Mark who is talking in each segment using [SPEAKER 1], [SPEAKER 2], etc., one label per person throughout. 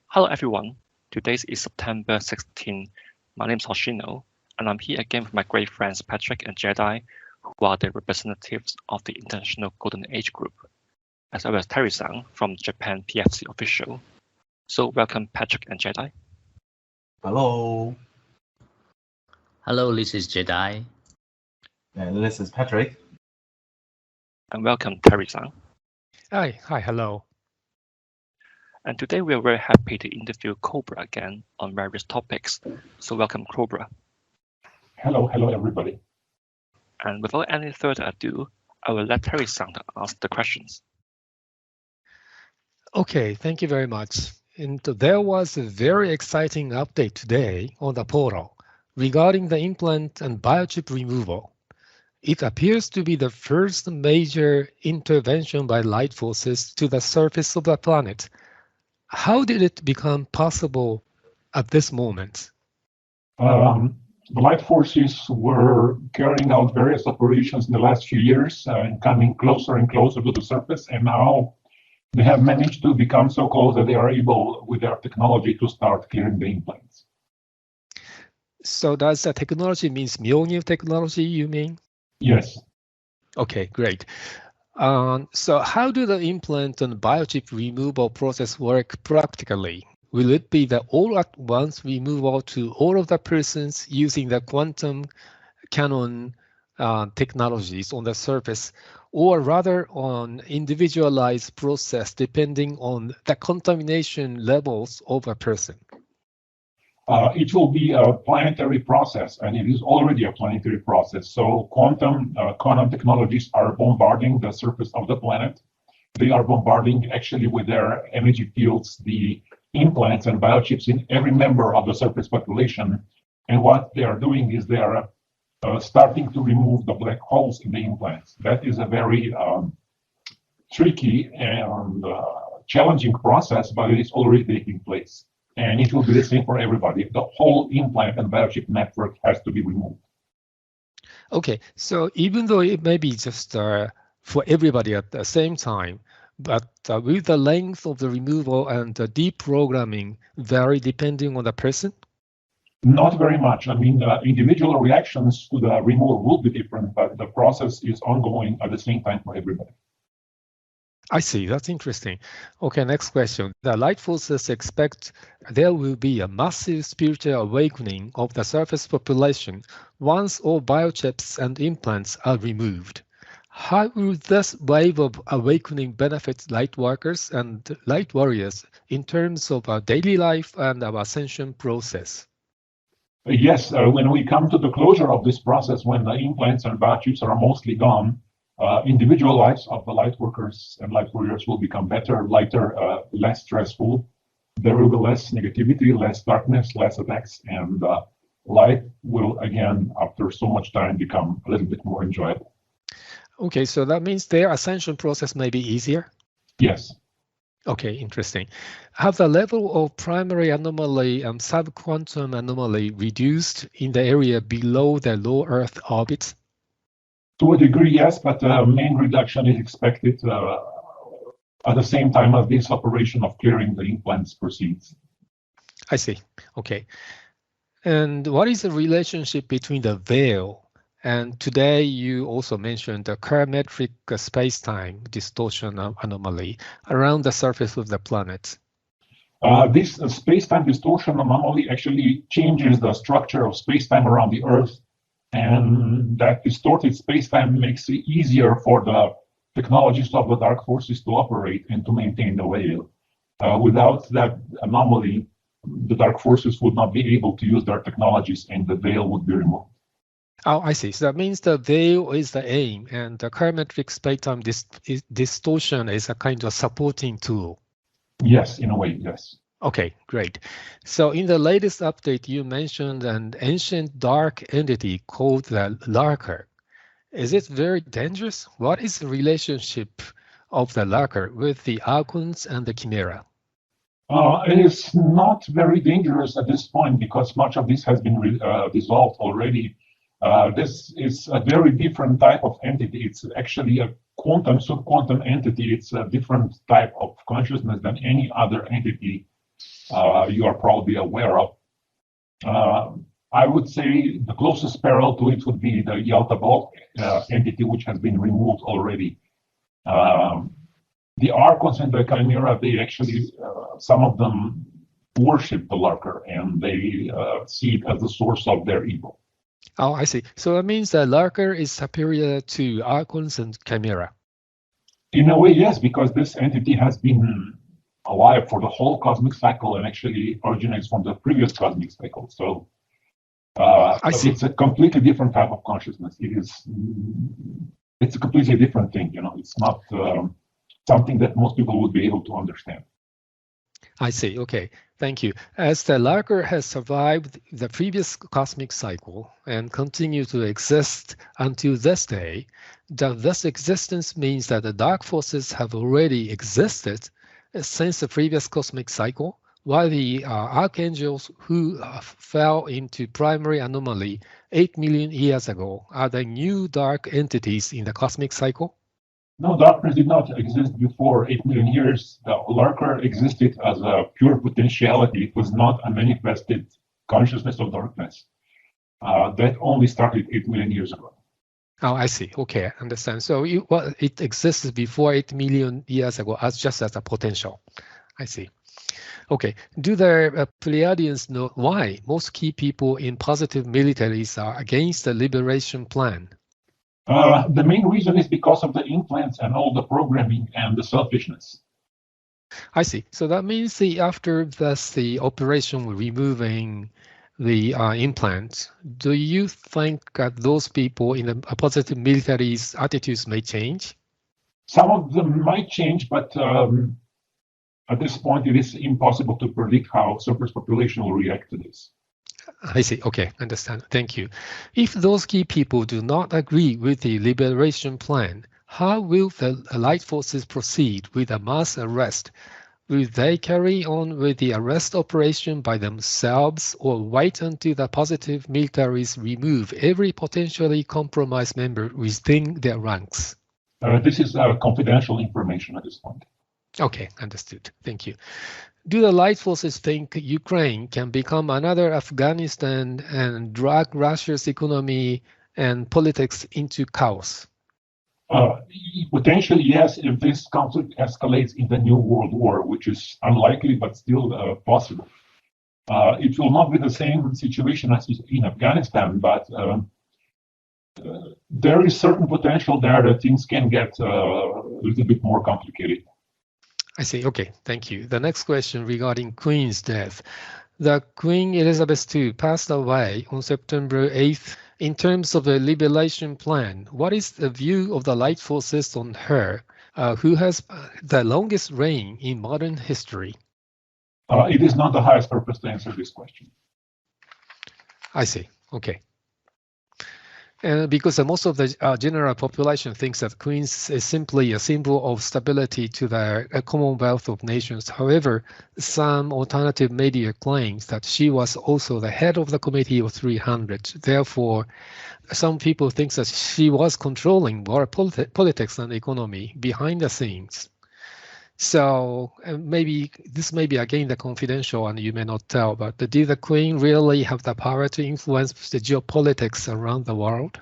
[SPEAKER 1] Hello everyone, today is September 16. My name is Hoshino, and I'm here again with my great friends Patrick and Jedi, who are the representatives of the International Golden Age Group, as well as Terry-san from Japan PFC Official. So welcome Patrick and Jedi.
[SPEAKER 2] Hello.
[SPEAKER 3] Hello, this is Jedi.
[SPEAKER 2] And this is Patrick.
[SPEAKER 1] And welcome Terry-san.
[SPEAKER 4] Hi, hello.
[SPEAKER 1] And today we are very happy to interview Cobra again on various topics. So welcome Cobra.
[SPEAKER 5] Hello everybody.
[SPEAKER 1] And without any further ado, I will let Terry-san ask the questions.
[SPEAKER 4] Okay, thank you very much. And there was a very exciting update today on the portal regarding the implant and biochip removal. It appears to be the first major intervention by light forces to the surface of the planet. How did it become possible at this moment?
[SPEAKER 5] The light forces were carrying out various operations in the last few years and coming closer and closer to the surface, and now they have managed to become so close that they are able, with their technology, to start clearing the implants.
[SPEAKER 4] So does the technology means Mjolnir technology, you mean?
[SPEAKER 5] Yes.
[SPEAKER 4] Okay, great. So how do the implant and biochip removal process work practically? Will it be the all-at-once removal to all of the persons using the quantum cannon technologies on the surface, or rather on individualized process depending on the contamination levels of a person?
[SPEAKER 5] It will be a planetary process, and it is already a planetary process. So quantum technologies are bombarding the surface of the planet. They are bombarding actually with their energy fields the implants and biochips in every member of the surface population. And what they are doing is they are starting to remove the black holes in the implants. That is a very tricky and challenging process, but it is already taking place. And it will be the same for everybody. The whole implant and biochip network has to be removed.
[SPEAKER 4] Okay, so even though it may be just for everybody at the same time, but will the length of the removal and the deprogramming vary depending on the person?
[SPEAKER 5] Not very much. I mean, individual reactions to the removal will be different, but the process is ongoing at the same time for everybody.
[SPEAKER 4] I see, that's interesting. Okay, next question. The light forces expect there will be a massive spiritual awakening of the surface population once all biochips and implants are removed. How will this wave of awakening benefit light workers and light warriors in terms of our daily life and our ascension process?
[SPEAKER 5] Yes, when we come to the closure of this process, when the implants and biochips are mostly gone, individual lives of the light workers and light warriors will become better, lighter, less stressful. There will be less negativity, less darkness, less attacks, and life will again, after so much time, become a little bit more enjoyable.
[SPEAKER 4] Okay, so that means their ascension process may be easier?
[SPEAKER 5] Yes.
[SPEAKER 4] Okay, interesting. Have the level of primary anomaly and subquantum anomaly reduced in the area below the low Earth orbit?
[SPEAKER 5] To a degree, yes, but the main reduction is expected at the same time as this operation of clearing the implants proceeds.
[SPEAKER 4] I see. Okay. And what is the relationship between the veil and today you also mentioned the parametric space-time distortion anomaly around the surface of the planet?
[SPEAKER 5] This space-time distortion anomaly actually changes the structure of space-time around the Earth. And that distorted space-time makes it easier for the technologies of the dark forces to operate and to maintain the veil. Without that anomaly, the dark forces would not be able to use their technologies and the veil would be removed.
[SPEAKER 4] Oh, I see. So that means the veil is the aim and the parametric space-time distortion is a kind of supporting tool.
[SPEAKER 5] Yes, in a way, yes.
[SPEAKER 4] Okay, great. So in the latest update, you mentioned an ancient dark entity called the Lurker. Is it very dangerous? What is the relationship of the Lurker with the Archons and the Chimera?
[SPEAKER 5] It is not very dangerous at this point because much of this has been resolved already. This is a very different type of entity. It's actually a quantum, subquantum entity. It's a different type of consciousness than any other entity you are probably aware of. I would say the closest parallel to it would be the Yalta Vault entity, which has been removed already. The Archons and the Chimera, they actually, some of them worship the Lurker, and they see it as the source of their evil.
[SPEAKER 4] Oh, I see. So that means that Lurker is superior to Archons and Chimera.
[SPEAKER 5] In a way, yes, because this entity has been alive for the whole cosmic cycle and actually originates from the previous cosmic cycle. So it's a completely different type of consciousness. It's a completely different thing. It's not something that most people would be able to understand.
[SPEAKER 4] I see. Okay, thank you. As the Lurker has survived the previous cosmic cycle and continues to exist until this day, this existence means that the dark forces have already existed since the previous cosmic cycle, while the archangels who fell into primary anomaly 8 million years ago are the new dark entities in the cosmic cycle?
[SPEAKER 5] No, darkness did not exist before 8 million years. The Lurker existed as a pure potentiality. It was not a manifested consciousness of darkness. That only started 8 million years ago.
[SPEAKER 4] Oh, I see. Okay, I understand. So it existed before 8 million years ago just as a potential. I see. Okay. Do the Pleiadians know why most key people in positive militaries are against the liberation plan?
[SPEAKER 5] The main reason is because of the implants and all the programming and the selfishness.
[SPEAKER 4] I see. So that means after the operation removing the implants, do you think that those people in the positive militaries' attitudes may change?
[SPEAKER 5] Some of them might change, but at this point, it is impossible to predict how surface population will react to this.
[SPEAKER 4] I see. Okay, understand. Thank you. If those key people do not agree with the liberation plan, how will the light forces proceed with a mass arrest? Will they carry on with the arrest operation by themselves or wait until the positive militaries remove every potentially compromised member within their ranks?
[SPEAKER 5] This is confidential information at this point.
[SPEAKER 4] Okay, understood. Thank you. Do the light forces think Ukraine can become another Afghanistan and drag Russia's economy and politics into chaos?
[SPEAKER 5] Potentially, yes, if this conflict escalates in the new world war, which is unlikely but still possible. It will not be the same situation as in Afghanistan, but there is certain potential there that things can get a little bit more complicated.
[SPEAKER 4] I see. Okay, thank you. The next question regarding Queen's death. The Queen Elizabeth II passed away on September 8th. In terms of the liberation plan, what is the view of the light forces on her, who has the longest reign in modern history?
[SPEAKER 5] It is not the highest purpose to answer this question.
[SPEAKER 4] I see. Okay. Because most of the general population thinks that Queen is simply a symbol of stability to the Commonwealth of Nations. However, some alternative media claims that she was also the head of the Committee of 300. Therefore, some people think that she was controlling world politics and economy behind the scenes. So maybe this may be again the confidential and you may not tell, but did the Queen really have the power to influence the geopolitics around the world?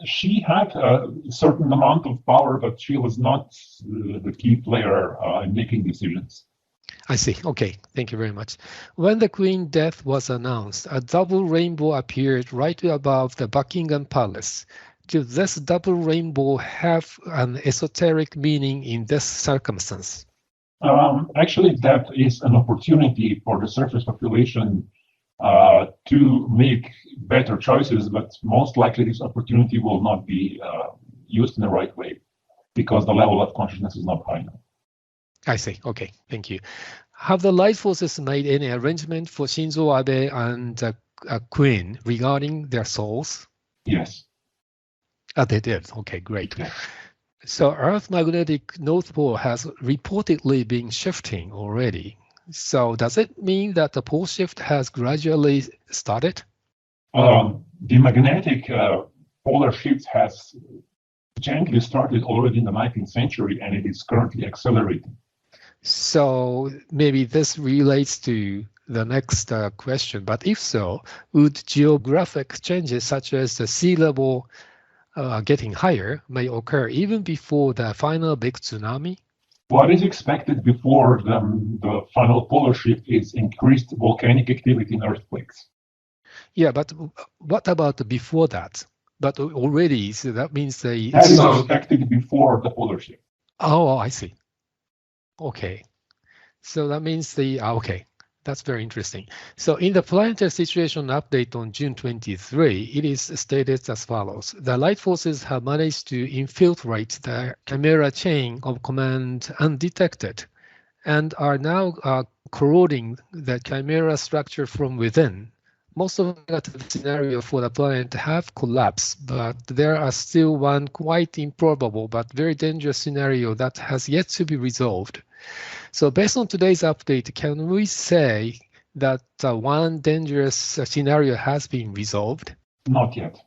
[SPEAKER 5] She had a certain amount of power, but she was not the key player in making decisions.
[SPEAKER 4] I see. Okay, thank you very much. When the Queen's death was announced, a double rainbow appeared right above the Buckingham Palace. Does this double rainbow have an esoteric meaning in this circumstance?
[SPEAKER 5] Actually, that is an opportunity for the surface population to make better choices, but most likely this opportunity will not be used in the right way because the level of consciousness is not high enough.
[SPEAKER 4] I see. Okay, thank you. Have the light forces made any arrangement for Shinzo Abe and Queen regarding their souls?
[SPEAKER 5] Yes.
[SPEAKER 4] They did. Okay, great.
[SPEAKER 5] Yeah.
[SPEAKER 4] So Earth magnetic North Pole has reportedly been shifting already. So does it mean that the pole shift has gradually started?
[SPEAKER 5] The magnetic polar shift has gently started already in the 19th century, and it is currently accelerating.
[SPEAKER 4] So maybe this relates to the next question, but if so, would geographic changes such as the sea level getting higher may occur even before the final big tsunami?
[SPEAKER 5] What is expected before the final polar shift is increased volcanic activity in earthquakes.
[SPEAKER 4] Yeah, but what about before that? But already, so that means the...
[SPEAKER 5] That is expected before the polar shift.
[SPEAKER 4] Oh, I see. Okay. So that means okay. That's very interesting. So in the planetary situation update on June 23, it is stated as follows. The light forces have managed to infiltrate the Chimera chain of command undetected and are now corroding the Chimera structure from within. Most of the negative scenarios for the planet have collapsed, but there are still one quite improbable but very dangerous scenario that has yet to be resolved. So based on today's update, can we say that one dangerous scenario has been resolved?
[SPEAKER 5] Not yet.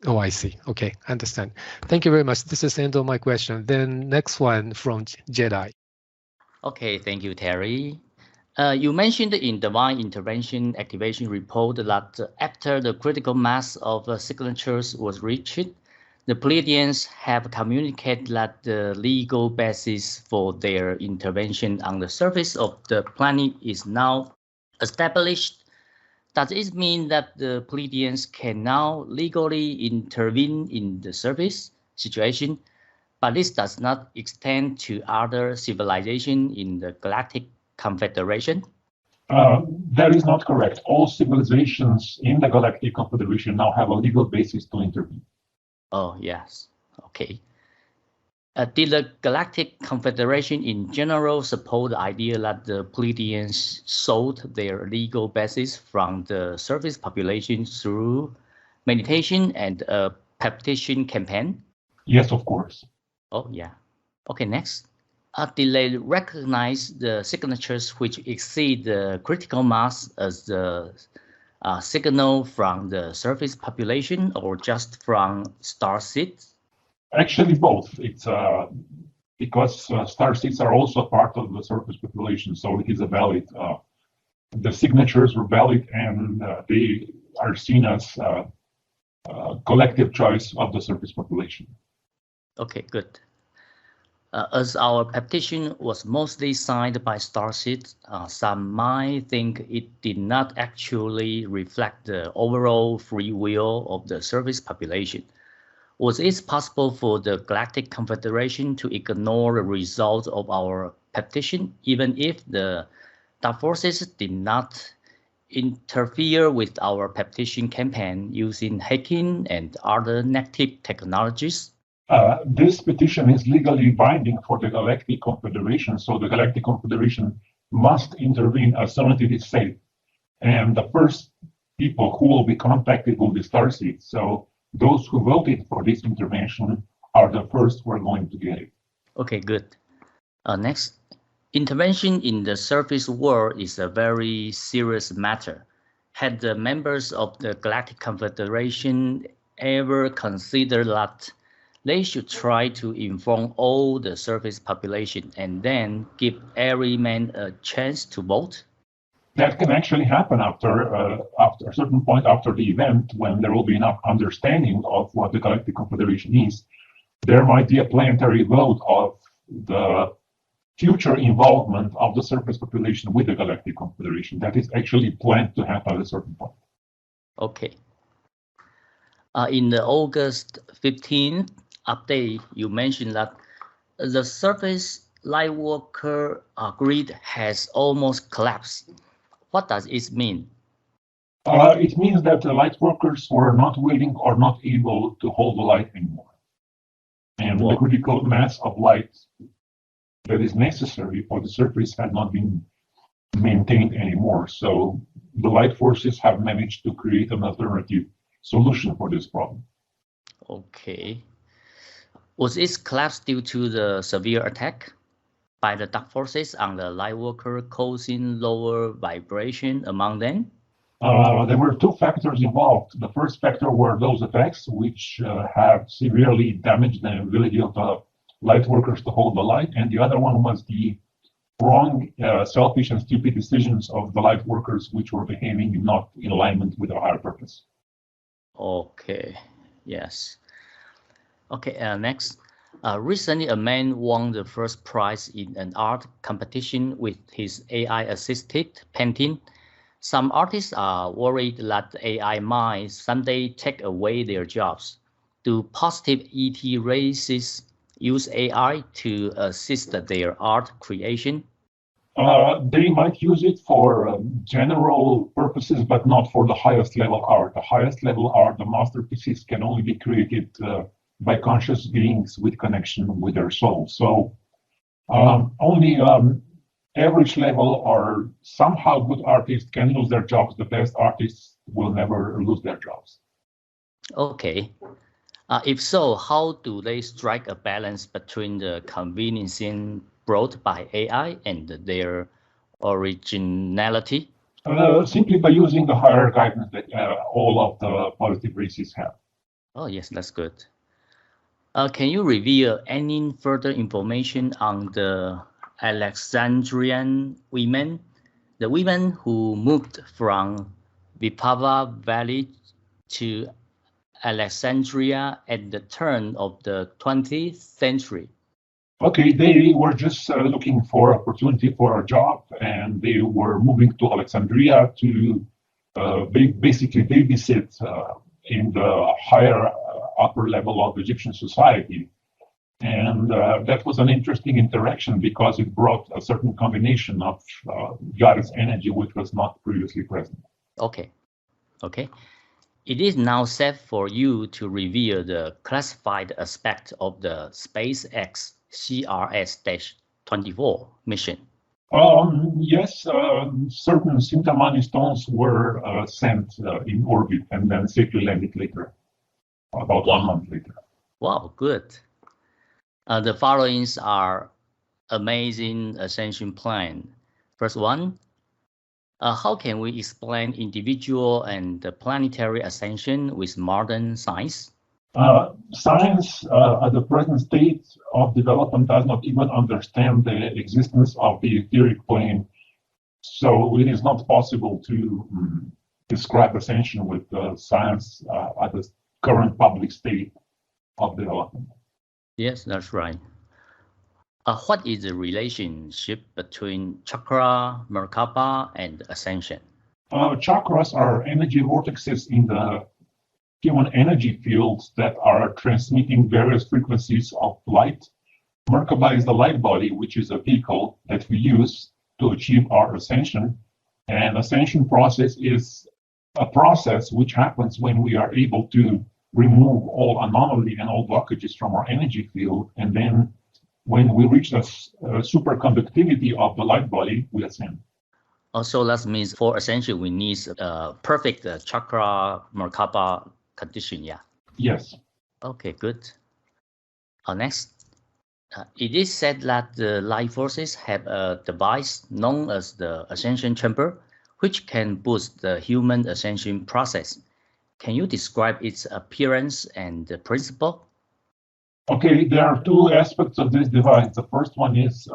[SPEAKER 4] Oh, I see. Okay, understand. Thank you very much. This is the end of my question. Then next one from Jedi.
[SPEAKER 3] Okay, thank you, Terry. You mentioned in Divine Intervention Activation Report that after the critical mass of signatures was reached, the Pleiadians have communicated that the legal basis for their intervention on the surface of the planet is now established. Does it mean that the Pleiadians can now legally intervene in the surface situation, but this does not extend to other civilizations in the Galactic Confederation?
[SPEAKER 5] That is not correct. All civilizations in the Galactic Confederation now have a legal basis to intervene.
[SPEAKER 3] Oh, yes. Okay. Did the Galactic Confederation in general support the idea that the Pleiadians sought their legal basis from the surface population through meditation and a petition campaign?
[SPEAKER 5] Yes, of course.
[SPEAKER 3] Oh, yeah. Okay, next. Did they recognize the signatures which exceed the critical mass as the signal from the surface population or just from starseeds?
[SPEAKER 5] Actually, both. It's because starseeds are also part of the surface population, so it is a valid. The signatures were valid, and they are seen as collective choice of the surface population.
[SPEAKER 3] Okay, good. As our petition was mostly signed by starseeds, some might think it did not actually reflect the overall free will of the surface population. Was it possible for the Galactic Confederation to ignore the result of our petition, even if the dark forces did not interfere with our petition campaign using hacking and other negative technologies?
[SPEAKER 5] This petition is legally binding for the Galactic Confederation, so the Galactic Confederation must intervene as soon as it is safe. And the first people who will be contacted will be starseeds. So those who voted for this intervention are the first who are going to get it.
[SPEAKER 3] Okay, good. Next, intervention in the surface world is a very serious matter. Had the members of the Galactic Confederation ever considered that they should try to inform all the surface population and then give every man a chance to vote?
[SPEAKER 5] That can actually happen after a certain point after the event, when there will be enough understanding of what the Galactic Confederation is. There might be a planetary vote of the future involvement of the surface population with the Galactic Confederation. That is actually planned to happen at a certain point.
[SPEAKER 3] Okay. In the August 15th update, you mentioned that the surface lightworker grid has almost collapsed. What does it mean?
[SPEAKER 5] It means that the light workers were not willing or not able to hold the light anymore. And the critical mass of light that is necessary for the surface had not been maintained anymore. So the light forces have managed to create an alternative solution for this problem.
[SPEAKER 3] Okay. Was it collapse due to the severe attack by the dark forces on the light worker, causing lower vibration among them?
[SPEAKER 5] There were two factors involved. The first factor were those effects, which have severely damaged the ability of the light workers to hold the light. And the other one was the wrong, selfish, and stupid decisions of the light workers, which were behaving not in alignment with our higher purpose.
[SPEAKER 3] Okay, yes. Okay, next. Recently, a man won the first prize in an art competition with his AI-assisted painting. Some artists are worried that AI might someday take away their jobs. Do positive ET races use AI to assist their art creation?
[SPEAKER 5] They might use it for general purposes, but not for the highest level art. The highest level art, the masterpieces, can only be created by conscious beings with connection with their soul. So only average level or somehow good artists can lose their jobs. The best artists will never lose their jobs.
[SPEAKER 3] Okay. If so, how do they strike a balance between the convenience brought by AI and their originality?
[SPEAKER 5] Simply by using the higher guidance that all of the positive races have.
[SPEAKER 3] Oh, yes, that's good. Can you reveal any further information on the Alexandrian women, the women who moved from Vipava Valley to Alexandria at the turn of the 20th century?
[SPEAKER 5] Okay, they were just looking for opportunity for a job, and they were moving to Alexandria to basically babysit in the higher upper level of Egyptian society. And that was an interesting interaction because it brought a certain combination of goddess energy, which was not previously present.
[SPEAKER 3] Okay. It is now safe for you to reveal the classified aspect of the SpaceX CRS-24 mission.
[SPEAKER 5] Yes, certain Sintamani stones were sent in orbit and then safely landed later, about 1 month later.
[SPEAKER 3] Wow, good. The followings are amazing ascension plan. First one, how can we explain individual and planetary ascension with modern science?
[SPEAKER 5] Science at the present state of development does not even understand the existence of the etheric plane. So it is not possible to describe ascension with science at the current public state of development.
[SPEAKER 3] Yes, that's right. What is the relationship between chakra, Merkaba, and ascension?
[SPEAKER 5] Chakras are energy vortexes in the human energy fields that are transmitting various frequencies of light. Merkaba is the light body, which is a vehicle that we use to achieve our ascension. And ascension process is a process which happens when we are able to remove all anomaly and all blockages from our energy field. And then when we reach the superconductivity of the light body, we ascend.
[SPEAKER 3] Also, that means for ascension, we need a perfect chakra, Merkaba condition, yeah?
[SPEAKER 5] Yes.
[SPEAKER 3] Okay, good. Next, it is said that the light forces have a device known as the ascension chamber, which can boost the human ascension process. Can you describe its appearance and the principle?
[SPEAKER 5] Okay, there are two aspects of this device. The first one is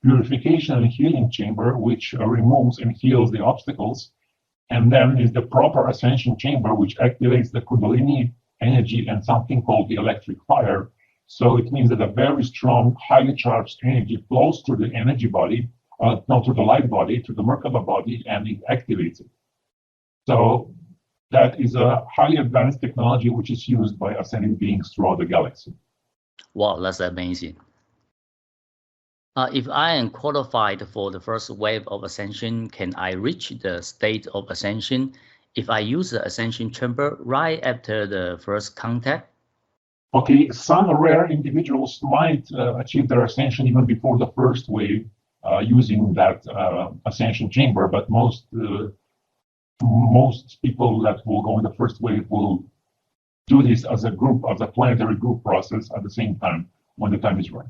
[SPEAKER 5] purification and healing chamber, which removes and heals the obstacles. And then is the proper ascension chamber, which activates the Kundalini energy and something called the electric fire. So it means that a very strong, highly charged energy flows through the energy body, not through the light body, to the Merkaba body, and it activates it. So that is a highly advanced technology which is used by ascending beings throughout the galaxy.
[SPEAKER 3] Wow, that's amazing. If I am qualified for the first wave of ascension, can I reach the state of ascension if I use the ascension chamber right after the first contact?
[SPEAKER 5] Okay, some rare individuals might achieve their ascension even before the first wave using that ascension chamber, but most people that will go in the first wave will do this as a group, as a planetary group process at the same time when the time is right.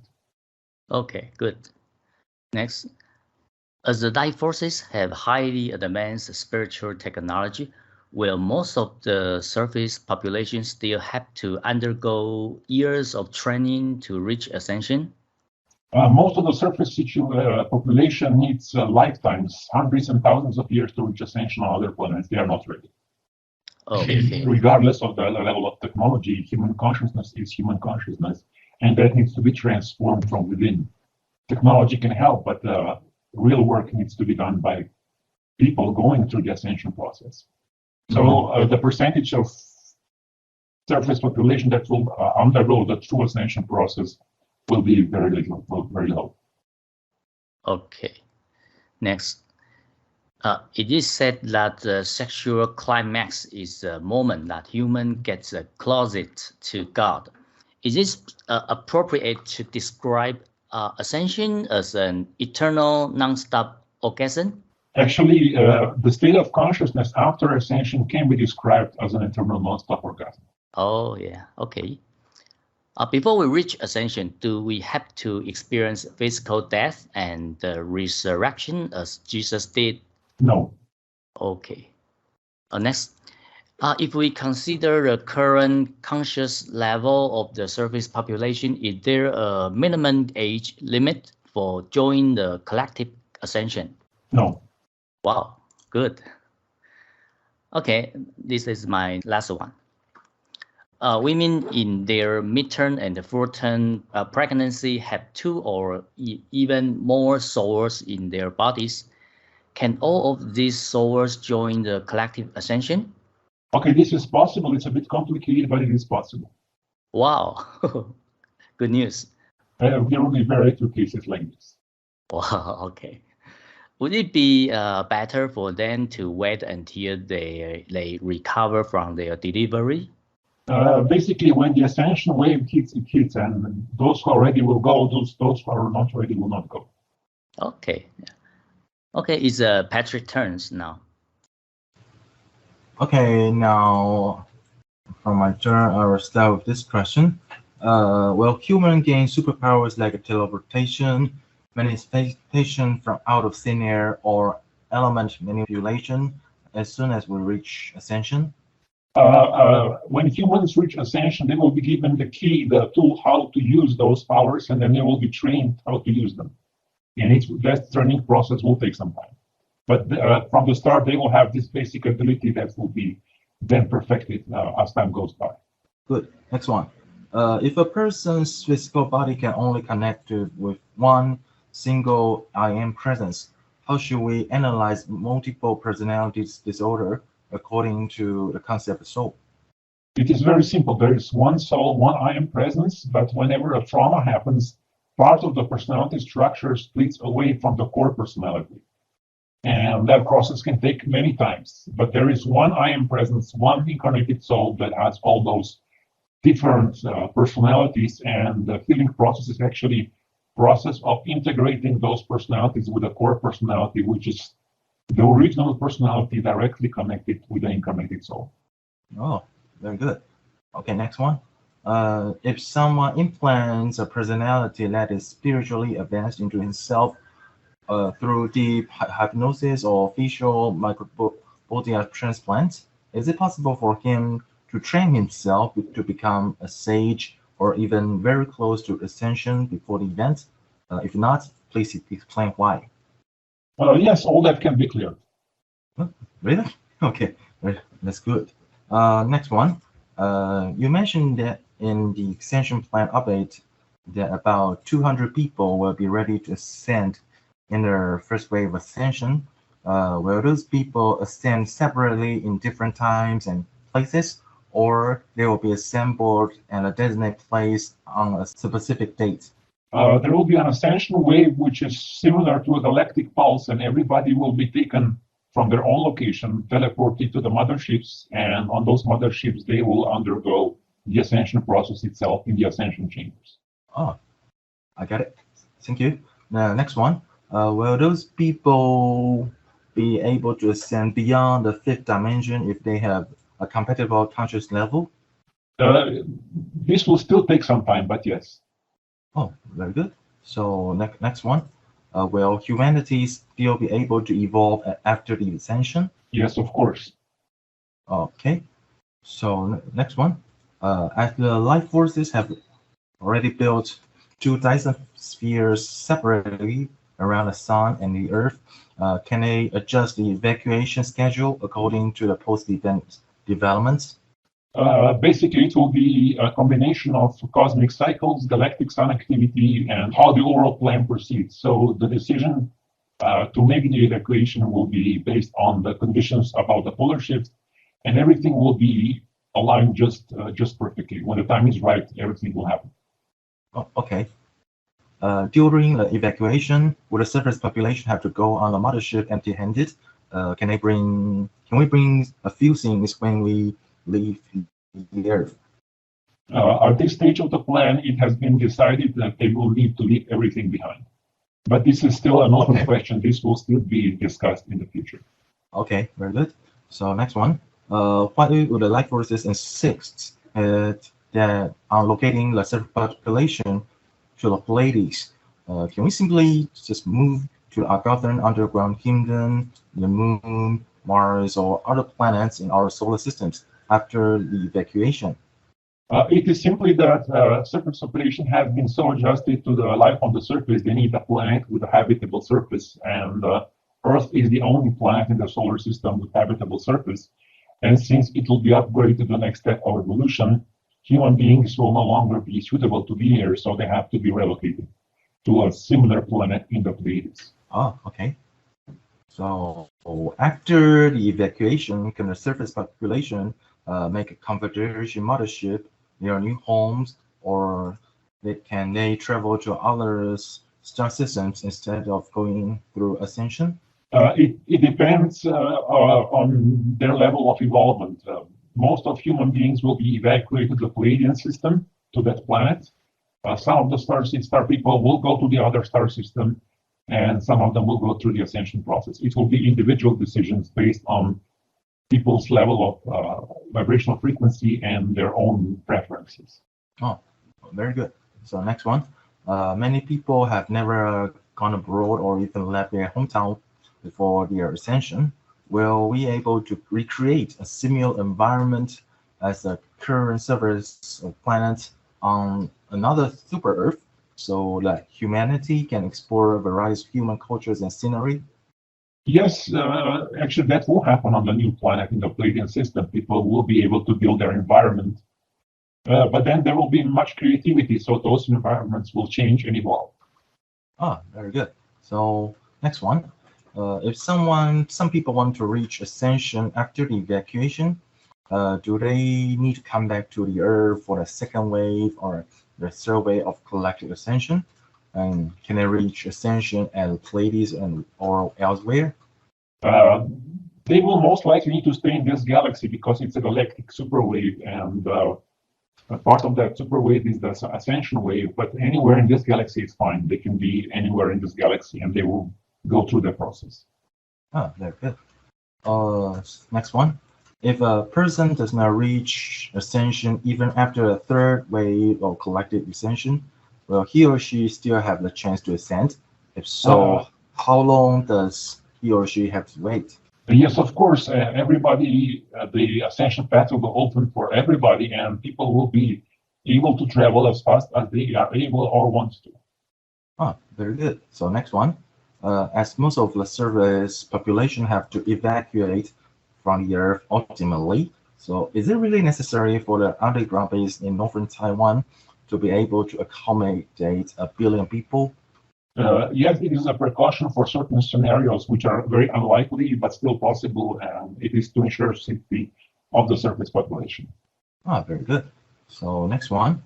[SPEAKER 3] Okay, good. Next, as the light forces have highly advanced spiritual technology, will most of the surface population still have to undergo years of training to reach ascension?
[SPEAKER 5] Most of the surface population needs lifetimes, hundreds and thousands of years to reach ascension on other planets. They are not ready.
[SPEAKER 3] Okay.
[SPEAKER 5] Regardless of the level of technology, human consciousness is human consciousness, and that needs to be transformed from within. Technology can help, but real work needs to be done by people going through the ascension process. So the percentage of surface population that will undergo the true ascension process will be very little, very low.
[SPEAKER 3] Okay. Next. It is said that the sexual climax is the moment that human gets closet to God. Is it appropriate to describe ascension as an eternal, non-stop orgasm?
[SPEAKER 5] Actually, the state of consciousness after ascension can be described as an eternal, non-stop orgasm.
[SPEAKER 3] Oh, yeah. Okay. Before we reach ascension, do we have to experience physical death and resurrection as Jesus did?
[SPEAKER 5] No.
[SPEAKER 3] Okay. Next, if we consider the current conscious level of the surface population, is there a minimum age limit for joining the collective ascension?
[SPEAKER 5] No.
[SPEAKER 3] Wow, good. Okay, this is my last one. Women in their midterm and full-term pregnancy have 2 or even more souls in their bodies. Can all of these souls join the collective ascension?
[SPEAKER 5] Okay, this is possible. It's a bit complicated, but it is possible.
[SPEAKER 3] Wow, good news.
[SPEAKER 5] There will be very few cases like this.
[SPEAKER 3] Wow, okay. Would it be better for them to wait until they recover from their delivery?
[SPEAKER 5] Basically, when the ascension wave hits, it hits, and those who are ready will go, those who are not ready will not go.
[SPEAKER 3] Okay. Okay, it's Patrick's turns now.
[SPEAKER 2] Okay, now from my turn, I will start with this question. Will humans gain superpowers like teleportation, manifestation from out of thin air, or element manipulation as soon as we reach ascension?
[SPEAKER 5] When humans reach ascension, they will be given the key, the tool, how to use those powers, and then they will be trained how to use them. And that training process will take some time. But from the start, they will have this basic ability that will be then perfected as time goes by.
[SPEAKER 2] Good. Next one. If a person's physical body can only connect with one single I am presence, how should we analyze multiple personalities disorder according to the concept of soul?
[SPEAKER 5] It is very simple. There is one soul, one I am presence, but whenever a trauma happens, part of the personality structure splits away from the core personality. And that process can take many times. But there is one I am presence, one incarnated soul that has all those different personalities, and the healing process is actually process of integrating those personalities with the core personality, which is the original personality directly connected with the incarnated soul.
[SPEAKER 2] Oh, very good. Okay, next one. If someone implants a personality that is spiritually advanced into himself through deep hypnosis or facial microbial transplant, is it possible for him to train himself to become a sage or even very close to ascension before the event? If not, please explain why.
[SPEAKER 5] Yes, all that can be cleared.
[SPEAKER 2] Really? Okay, that's good. Next one. You mentioned that in the extension plan update that about 200 people will be ready to ascend in their first wave of ascension. Will those people ascend separately in different times and places, or they will be assembled at a designated place on a specific date?
[SPEAKER 5] There will be an ascension wave which is similar to a galactic pulse, and everybody will be taken from their own location, teleported to the motherships, and on those motherships they will undergo the ascension process itself in the ascension chambers.
[SPEAKER 2] Oh, I got it. Thank you. Next one. Will those people be able to ascend beyond the 5th dimension if they have a compatible conscious level?
[SPEAKER 5] This will still take some time, but yes.
[SPEAKER 2] Oh, very good. So next one. Will humanity still be able to evolve after the ascension?
[SPEAKER 5] Yes, of course.
[SPEAKER 2] Okay. So next one. As the life forces have already built two Dyson spheres separately around the sun and the Earth, can they adjust the evacuation schedule according to the post-event developments?
[SPEAKER 5] Basically, it will be a combination of cosmic cycles, galactic sun activity, and how the overall plan proceeds. So the decision to make the evacuation will be based on the conditions about the polar shift, and everything will be aligned just perfectly. When the time is right, everything will happen.
[SPEAKER 2] Oh, okay. During the evacuation, will the surface population have to go on the mothership empty-handed? Can we bring a few things when we leave the Earth?
[SPEAKER 5] At this stage of the plan, it has been decided that they will need to leave everything behind. But this is still an open question. This will still be discussed in the future.
[SPEAKER 2] Okay, very good. So next one. Why would the life forces insist that on locating the surface population to the Pleiades? Can we simply just move to the Argothan underground kingdom, the Moon, Mars, or other planets in our solar systems after the evacuation?
[SPEAKER 5] It is simply that surface population has been so adjusted to the life on the surface, they need a planet with a habitable surface, and Earth is the only planet in the solar system with habitable surface. And since it will be upgraded to the next step of evolution, human beings will no longer be suitable to be here, so they have to be relocated to a similar planet in the Pleiades.
[SPEAKER 2] Oh, okay. So after the evacuation, can the surface population make a confederation mothership near new homes, or can they travel to other star systems instead of going through ascension?
[SPEAKER 5] It depends on their level of involvement. Most of human beings will be evacuated to the Pleiadian system, to that planet. Some of the star people will go to the other star system, and some of them will go through the ascension process. It will be individual decisions based on people's level of vibrational frequency and their own preferences.
[SPEAKER 2] Oh, very good. So next one. Many people have never gone abroad or even left their hometown before their ascension. Will we able to recreate a similar environment as the current surface of planet on another super Earth, so that humanity can explore various human cultures and scenery?
[SPEAKER 5] Yes, actually that will happen on the new planet in the Pleiadian system. People will be able to build their environment, but then there will be much creativity, so those environments will change and evolve.
[SPEAKER 2] Ah, very good. So next one. If some people want to reach ascension after the evacuation, do they need to come back to the Earth for the second wave or the third wave of collective ascension? And can they reach ascension at Pleiades or elsewhere?
[SPEAKER 5] They will most likely need to stay in this galaxy because it's a galactic superwave, and part of that superwave is the ascension wave. But anywhere in this galaxy is fine. They can be anywhere in this galaxy, and they will go through the process.
[SPEAKER 2] Oh, very good. Next one. If a person does not reach ascension even after a third wave of collective ascension, will he or she still have the chance to ascend? If so, how long does he or she have to wait?
[SPEAKER 5] Yes, of course. Everybody, the ascension path will be open for everybody, and people will be able to travel as fast as they are able or want to.
[SPEAKER 2] Ah, very good. So next one. As most of the surface population have to evacuate from the Earth ultimately, so is it really necessary for the underground base in northern Taiwan to be able to accommodate 1 billion people?
[SPEAKER 5] Yes, it is a precaution for certain scenarios which are very unlikely but still possible, and it is to ensure safety of the surface population.
[SPEAKER 2] Ah, very good. So next one.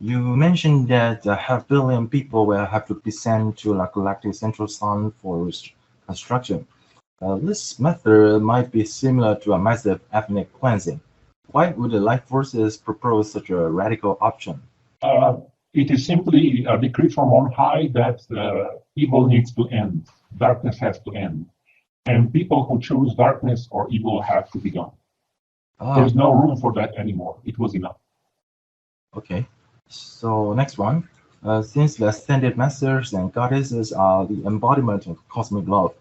[SPEAKER 2] You mentioned that 500 million people will have to descend to the galactic central sun for construction. This method might be similar to a massive ethnic cleansing. Why would the life forces propose such a radical option?
[SPEAKER 5] It is simply a decree from on high that evil needs to end. Darkness has to end. And people who choose darkness or evil have to be gone. There's no room for that anymore. It was enough.
[SPEAKER 2] Okay. So next one. Since the ascended masters and goddesses are the embodiment of cosmic love,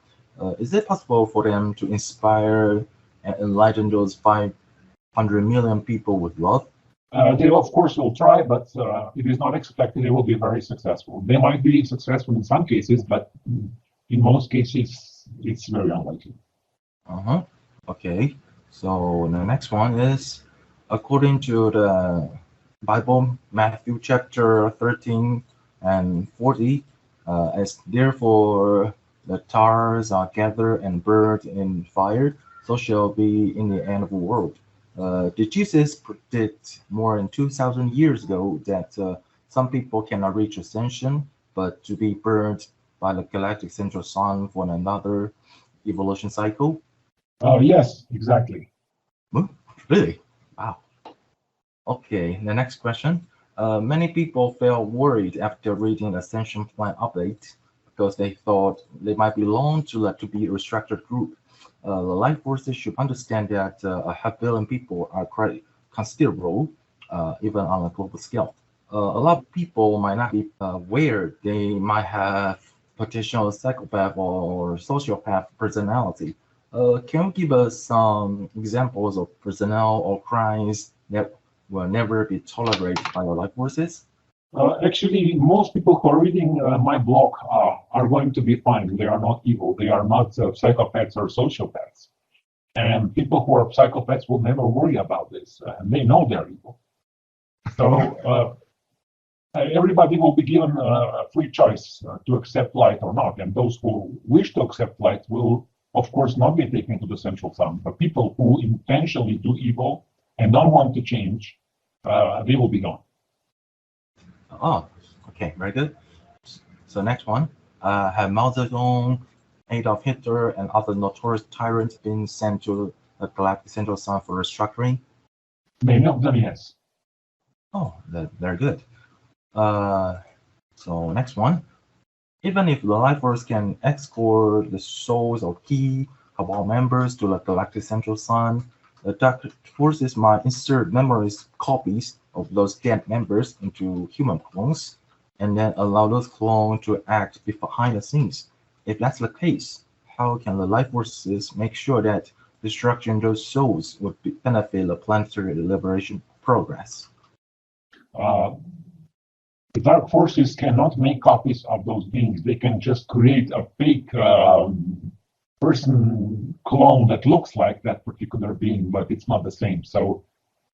[SPEAKER 2] is it possible for them to inspire and enlighten those 500 million people with love?
[SPEAKER 5] They of course will try, but it is not expected they will be very successful. They might be successful in some cases, but in most cases, it's very unlikely.
[SPEAKER 2] Okay. So the next one is, according to the Bible, Matthew chapter 13 and 40, as therefore the stars are gathered and burned in fire, so shall be in the end of the world. Did Jesus predict more than 2,000 years ago that some people cannot reach ascension, but to be burned by the galactic central sun for another evolution cycle?
[SPEAKER 5] Yes, exactly.
[SPEAKER 2] Really? Wow. Okay, the next question. Many people felt worried after reading the Ascension Plan update because they thought they might belong to be a restricted group. The life forces should understand that 500 million people are quite considerable, even on a global scale. A lot of people might not be aware they might have potential psychopath or sociopath personality. Can you give us some examples of personnel or crimes that will never be tolerated by the life forces?
[SPEAKER 5] Actually, most people who are reading my blog are going to be fine. They are not evil. They are not psychopaths or sociopaths. And people who are psychopaths will never worry about this. They know they're evil. So everybody will be given a free choice to accept light or not. And those who wish to accept light will, of course, not be taken to the central sun. But people who intentionally do evil and don't want to change, they will be gone.
[SPEAKER 2] Oh, okay, very good. So next one, have Mao Zedong, Adolf Hitler, and other notorious tyrants been sent to the galactic central sun for restructuring?
[SPEAKER 5] Many of them, yes.
[SPEAKER 2] Oh, very good. So next one, even if the life force can escort the souls of key cabal members to the galactic central sun, the dark forces might insert memories copies of those dead members into human clones, and then allow those clones to act behind the scenes. If that's the case, how can the life forces make sure that destruction those souls would benefit the planetary liberation progress?
[SPEAKER 5] The dark forces cannot make copies of those beings. They can just create a fake person clone that looks like that particular being, but it's not the same. So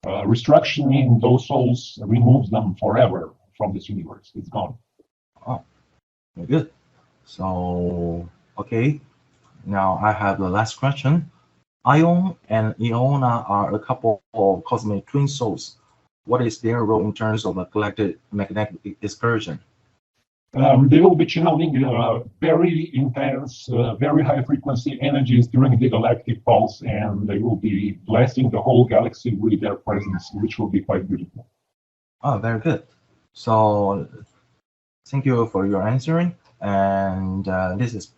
[SPEAKER 5] restructuring those souls removes them forever from this universe. It's gone.
[SPEAKER 2] Oh, very good. So, okay, now I have the last question. Ion and Iona are a couple of cosmic twin souls. What is their role in terms of a galactic magnetic dispersion?
[SPEAKER 5] They will be channeling very intense, very high frequency energies during the galactic pulse, and they will be blessing the whole galaxy with their presence, which will be quite beautiful.
[SPEAKER 2] Oh, very good. So, thank you for your answering. And this is,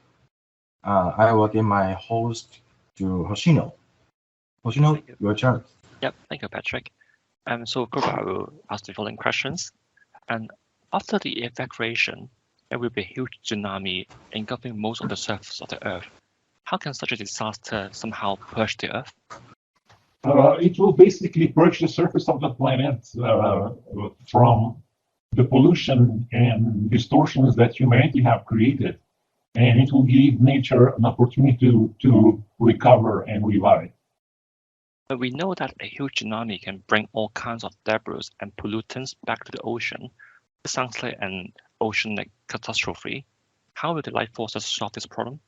[SPEAKER 2] I will give my host to Hoshino. Hoshino, your turn.
[SPEAKER 1] Yep, thank you, Patrick. So Cobra will ask the following questions. And after the evacuation, there will be a huge tsunami engulfing most of the surface of the Earth. How can such a disaster somehow purge the Earth?
[SPEAKER 5] It will basically purge the surface of the planet from the pollution and distortions that humanity have created. And it will give nature an opportunity to recover and revive.
[SPEAKER 1] But we know that a huge tsunami can bring all kinds of debris and pollutants back to the ocean. It sounds like an oceanic catastrophe. How will the life forces solve this problem?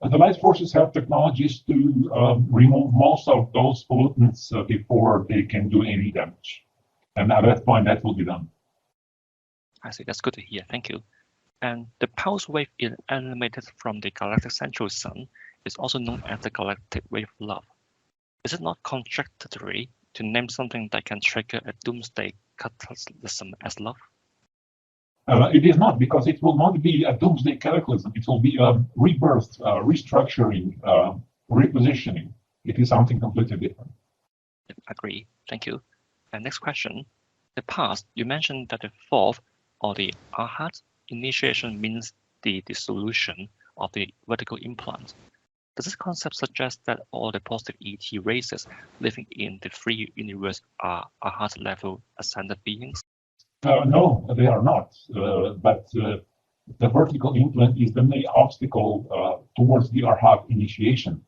[SPEAKER 5] The life forces have technologies to remove most of those pollutants before they can do any damage. And at that point, that will be done.
[SPEAKER 1] I see, that's good to hear, thank you. And the pulse wave emanated from the galactic central sun is also known as the galactic wave of love. Is it not contradictory to name something that can trigger a doomsday cataclysm as love?
[SPEAKER 5] It is not, because it will not be a doomsday cataclysm. It will be a rebirth, restructuring, repositioning. It is something completely different.
[SPEAKER 1] Agree, thank you. And next question. In the past, you mentioned that the fourth, or the Arhat, initiation means the dissolution of the vertical implant. Does this concept suggest that all the positive ET races living in the free universe are heart-level ascended beings?
[SPEAKER 5] No, they are not. But the vertical implant is the main obstacle towards the Arhat initiation.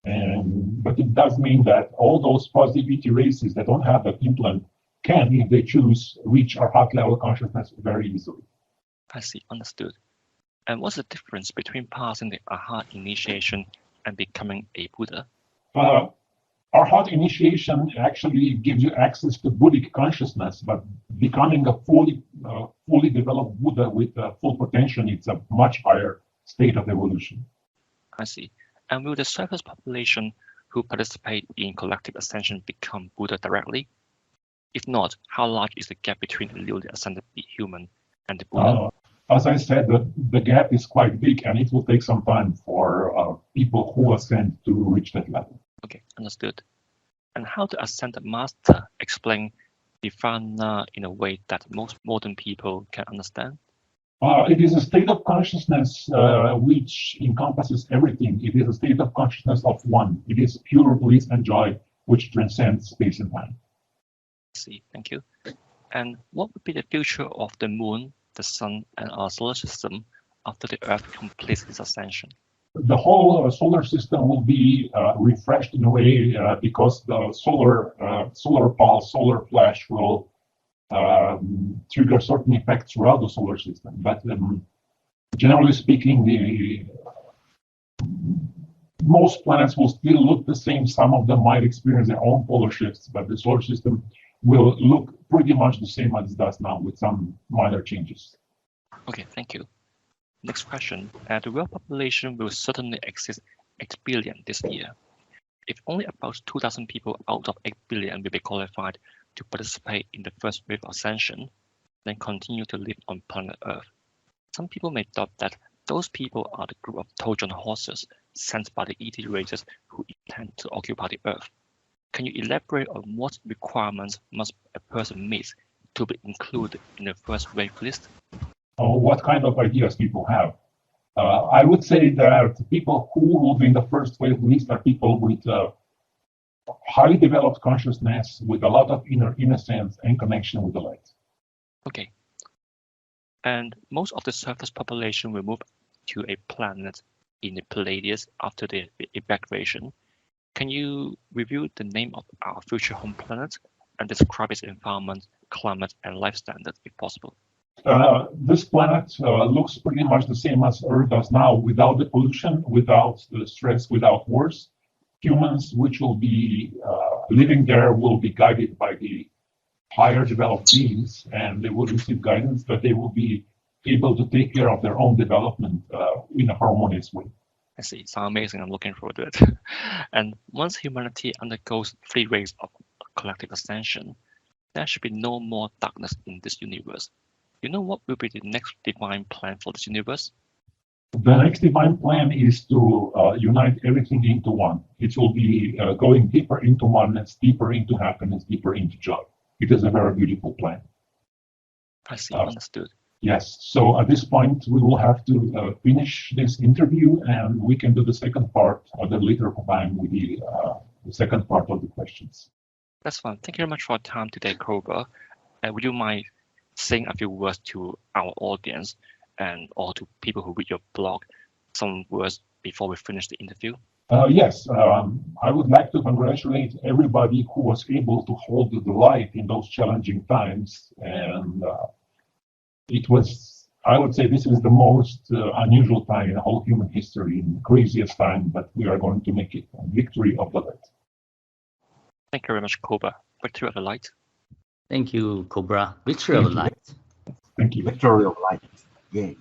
[SPEAKER 5] But it does mean that all those positive ET races that don't have that implant can, if they choose, reach Arhat level consciousness very easily.
[SPEAKER 1] I see, understood. And what's the difference between passing the Arhat initiation and becoming a Buddha?
[SPEAKER 5] Arhat initiation actually gives you access to Buddhic consciousness, but becoming a fully developed Buddha with full potential, it's a much higher state of evolution.
[SPEAKER 1] I see. And will the surface population who participate in collective ascension become Buddha directly? If not, how large is the gap between the newly ascended human and the Buddha?
[SPEAKER 5] As I said, the gap is quite big, and it will take some time for people who ascend to reach that level.
[SPEAKER 1] Okay, understood. And how to ascended master explain Nirvana in a way that most modern people can understand?
[SPEAKER 5] It is a state of consciousness which encompasses everything. It is a state of consciousness of one. It is pure bliss and joy which transcends space and time.
[SPEAKER 1] I see, thank you. And what would be the future of the moon, the sun, and our solar system after the Earth completes its ascension?
[SPEAKER 5] The whole solar system will be refreshed in a way because the solar pulse, solar flash will trigger certain effects throughout the solar system. But generally speaking, most planets will still look the same. Some of them might experience their own polar shifts, but the solar system will look pretty much the same as it does now with some minor changes.
[SPEAKER 1] Okay, thank you. Next question. The world population will certainly exceed 8 billion this year. If only about 2,000 people out of 8 billion will be qualified to participate in the first wave ascension, then continue to live on planet Earth. Some people may doubt that those people are the group of Trojan horses sent by the ET races who intend to occupy the Earth. Can you elaborate on what requirements must a person meet to be included in the first wave list?
[SPEAKER 5] What kind of ideas people have? I would say that people who will be in the first wave list are people with highly developed consciousness, with a lot of inner innocence and connection with the light.
[SPEAKER 1] Okay. And most of the surface population will move to a planet in the Pleiades after the evacuation. Can you review the name of our future home planet and describe its environment, climate, and life standards if possible?
[SPEAKER 5] This planet looks pretty much the same as Earth does now, without the pollution, without the stress, without wars. Humans which will be living there will be guided by the higher developed beings, and they will receive guidance, but they will be able to take care of their own development in a harmonious way.
[SPEAKER 1] I see. Sounds amazing. I'm looking forward to it. And once humanity undergoes 3 waves of collective ascension, there should be no more darkness in this universe. You know what will be the next divine plan for this universe?
[SPEAKER 5] The next divine plan is to unite everything into one. It will be going deeper into oneness, deeper into happiness, deeper into joy. It is a very beautiful plan.
[SPEAKER 1] I see, understood.
[SPEAKER 5] Yes, so at this point, we will have to finish this interview, and we can do the second part at a later time with the second part of the questions.
[SPEAKER 1] That's fine. Thank you very much for your time today, Cobra. Would you mind saying a few words to our audience and or to people who read your blog, some words before we finish the interview?
[SPEAKER 5] Yes, I would like to congratulate everybody who was able to hold the light in those challenging times. And it was, I would say, this is the most unusual time in whole human history, in the craziest time, but we are going to make it a victory of the light.
[SPEAKER 1] Thank you very much, Cobra. Victory of the light.
[SPEAKER 3] Thank you, Cobra. Victory of light.
[SPEAKER 5] Thank you.
[SPEAKER 2] Victory of light. Yay.